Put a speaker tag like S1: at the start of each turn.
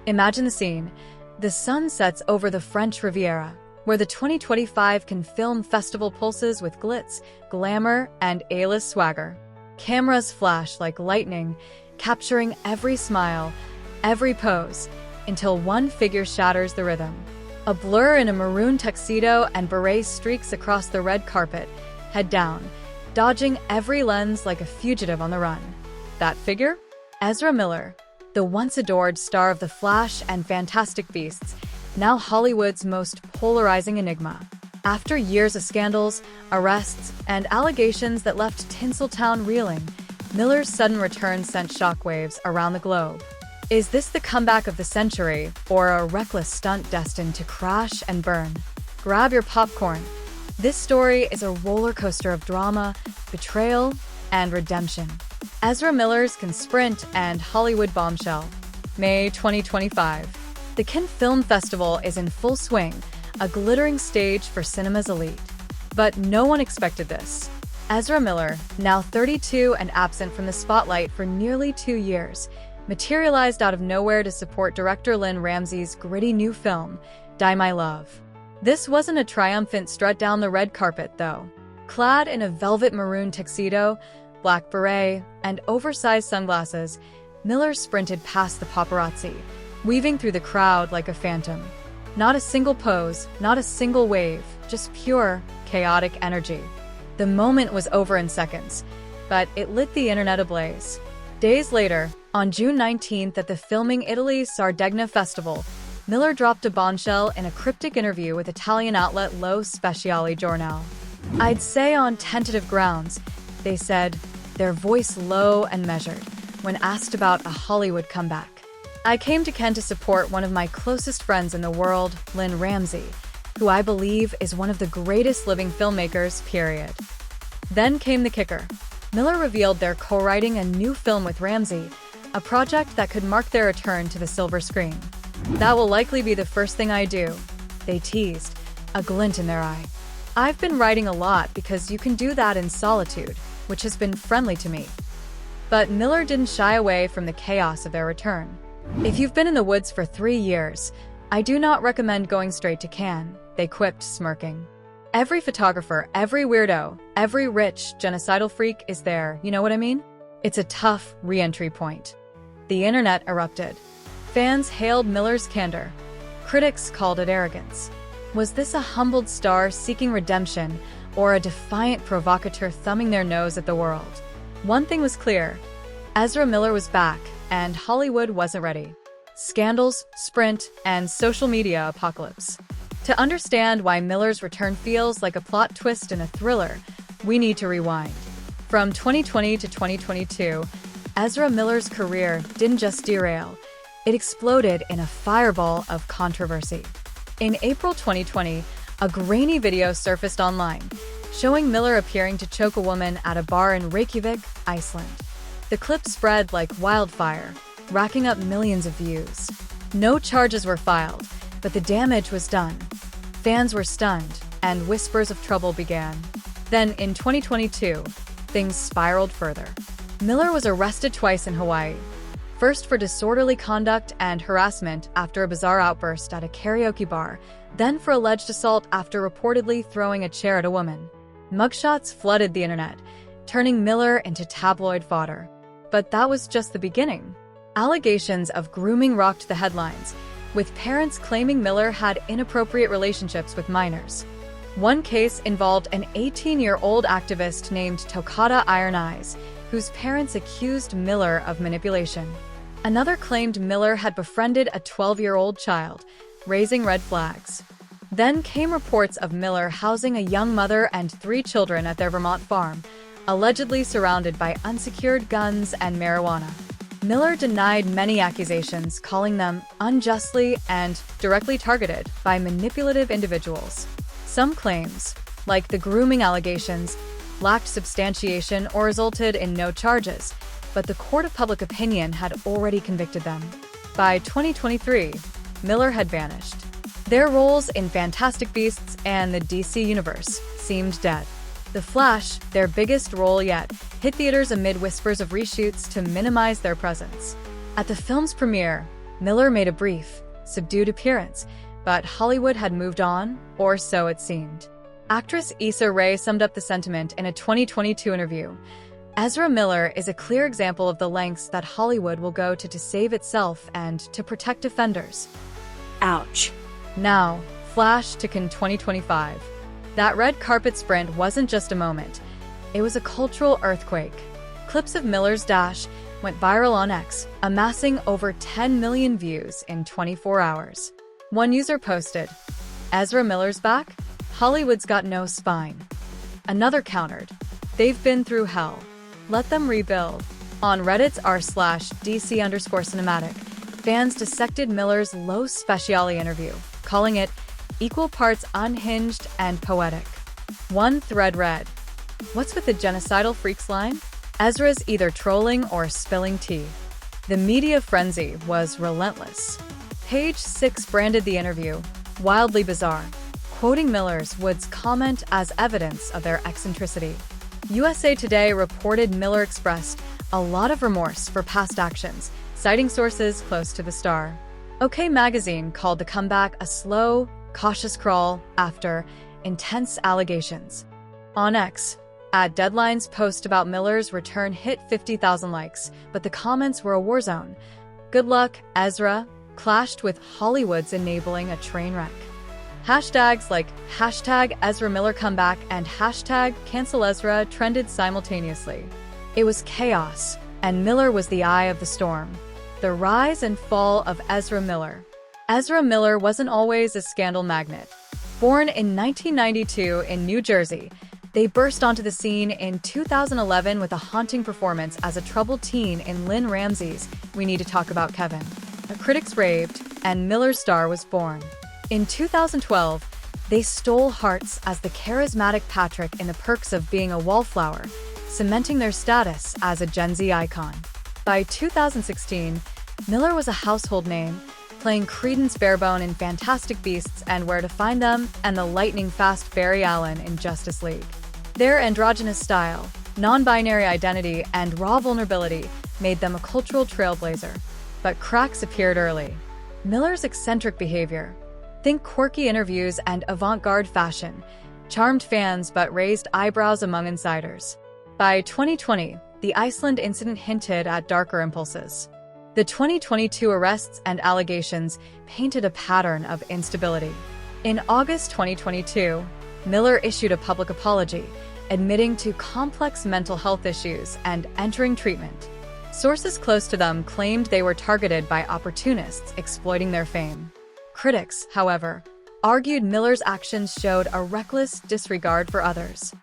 S1: Imagine the scene. The sun sets over the French Riviera, where the 2025 Cannes Film Festival pulses with glitz, glamour, and A-list swagger. Cameras flash like lightning, capturing every smile, every pose, until one figure shatters the rhythm. A blur in a maroon tuxedo and beret streaks across the red carpet, head down, dodging every lens like a fugitive on the run. That figure? Ezra Miller, the once adored star of The Flash and Fantastic Beasts, now Hollywood's most polarizing enigma. After years of scandals, arrests, and allegations that left Tinseltown reeling, Miller's sudden return sent shockwaves around the globe. Is this the comeback of the century, or a reckless stunt destined to crash and burn? Grab your popcorn. This story is a roller coaster of drama, betrayal, and redemption. Ezra Miller's Can Sprint and Hollywood bombshell. May 2025. The Cannes Film Festival is in full swing, a glittering stage for cinema's elite. But no one expected this. Ezra Miller, now 32 and absent from the spotlight for nearly 2 years, materialized out of nowhere to support director Lynn Ramsay's gritty new film, Die My Love. This wasn't a triumphant strut down the red carpet, though. Clad in a velvet maroon tuxedo, black beret, and oversized sunglasses, Miller sprinted past the paparazzi, weaving through the crowd like a phantom. Not a single pose, not a single wave, just pure, chaotic energy. The moment was over in seconds, but it lit the internet ablaze. Days later, on June 19th at the Filming Italy's Sardegna Festival, Miller dropped a bombshell in a cryptic interview with Italian outlet Lo Speciale Giornale. I'd say on tentative grounds, they said, their voice low and measured, when asked about a Hollywood comeback. I came to Cannes to support one of my closest friends in the world, Lynn Ramsay, who I believe is one of the greatest living filmmakers, period. Then came the kicker. Miller revealed they're co-writing a new film with Ramsay, a project that could mark their return to the silver screen. That will likely be the first thing I do, they teased, a glint in their eye. I've been writing a lot because you can do that in solitude, which has been friendly to me. But Miller didn't shy away from the chaos of their return. If you've been in the woods for 3 years, I do not recommend going straight to Cannes, they quipped, smirking. Every photographer, every weirdo, every rich, genocidal freak is there, you know what I mean? It's a tough re-entry point. The internet erupted. Fans hailed Miller's candor. Critics called it arrogance. Was this a humbled star seeking redemption, or a defiant provocateur thumbing their nose at the world? One thing was clear. Ezra Miller was back, and Hollywood wasn't ready. Scandals, sprint, and social media apocalypse. To understand why Miller's return feels like a plot twist in a thriller, we need to rewind. From 2020 to 2022, Ezra Miller's career didn't just derail, it exploded in a fireball of controversy. In April 2020, a grainy video surfaced online, showing Miller appearing to choke a woman at a bar in Reykjavik, Iceland. The clip spread like wildfire, racking up millions of views. No charges were filed, but the damage was done. Fans were stunned, and whispers of trouble began. Then, in 2022, things spiraled further. Miller was arrested twice in Hawaii. First for disorderly conduct and harassment after a bizarre outburst at a karaoke bar, then for alleged assault after reportedly throwing a chair at a woman. Mugshots flooded the internet, turning Miller into tabloid fodder. But that was just the beginning. Allegations of grooming rocked the headlines, with parents claiming Miller had inappropriate relationships with minors. One case involved an 18-year-old activist named Tokata Iron Eyes, whose parents accused Miller of manipulation. Another claimed Miller had befriended a 12-year-old child, raising red flags. Then came reports of Miller housing a young mother and 3 children at their Vermont farm, allegedly surrounded by unsecured guns and marijuana. Miller denied many accusations, calling them unjustly and directly targeted by manipulative individuals. Some claims, like the grooming allegations, lacked substantiation or resulted in no charges, but the court of public opinion had already convicted them. By 2023, Miller had vanished. Their roles in Fantastic Beasts and the DC Universe seemed dead. The Flash, their biggest role yet, hit theaters amid whispers of reshoots to minimize their presence. At the film's premiere, Miller made a brief, subdued appearance, but Hollywood had moved on, or so it seemed. Actress Issa Rae summed up the sentiment in a 2022 interview. Ezra Miller is a clear example of the lengths that Hollywood will go to save itself and to protect offenders.
S2: Ouch.
S1: Now, flash to 2025. That red carpet sprint wasn't just a moment. It was a cultural earthquake. Clips of Miller's dash went viral on X, amassing over 10 million views in 24 hours. One user posted, "Ezra Miller's back? Hollywood's got no spine." Another countered, "They've been through hell. Let them rebuild." On Reddit's r/DC_cinematic, fans dissected Miller's Los Speciale interview, calling it equal parts unhinged and poetic. One thread read, "What's with the genocidal freaks line? Ezra's either trolling or spilling tea." The media frenzy was relentless. Page 6 branded the interview wildly bizarre, quoting Miller's Wood's comment as evidence of their eccentricity. USA Today reported Miller expressed a lot of remorse for past actions, citing sources close to the star. OK Magazine called the comeback a slow, cautious crawl after intense allegations. On X, @Deadline's post about Miller's return hit 50,000 likes, but the comments were a war zone. "Good luck, Ezra," clashed with Hollywood's enabling a train wreck. Hashtags like #Ezra Miller comeback and #Cancel Ezra trended simultaneously. It was chaos, and Miller was the eye of the storm. The rise and fall of Ezra Miller. Ezra Miller wasn't always a scandal magnet. Born in 1992 in New Jersey, they burst onto the scene in 2011 with a haunting performance as a troubled teen in Lynn Ramsey's We Need to Talk About Kevin. The critics raved, and Miller's star was born. In 2012, they stole hearts as the charismatic Patrick in The Perks of Being a Wallflower, cementing their status as a Gen Z icon. By 2016, Miller was a household name, playing Credence Barebone in Fantastic Beasts and Where to Find Them, and the lightning-fast Barry Allen in Justice League. Their androgynous style, non-binary identity, and raw vulnerability made them a cultural trailblazer. But cracks appeared early. Miller's eccentric behavior, think quirky interviews and avant-garde fashion, charmed fans but raised eyebrows among insiders. By 2020, the Iceland incident hinted at darker impulses. The 2022 arrests and allegations painted a pattern of instability. In August 2022, Miller issued a public apology, admitting to complex mental health issues and entering treatment. Sources close to them claimed they were targeted by opportunists exploiting their fame. Critics, however, argued Miller's actions showed a reckless disregard for others.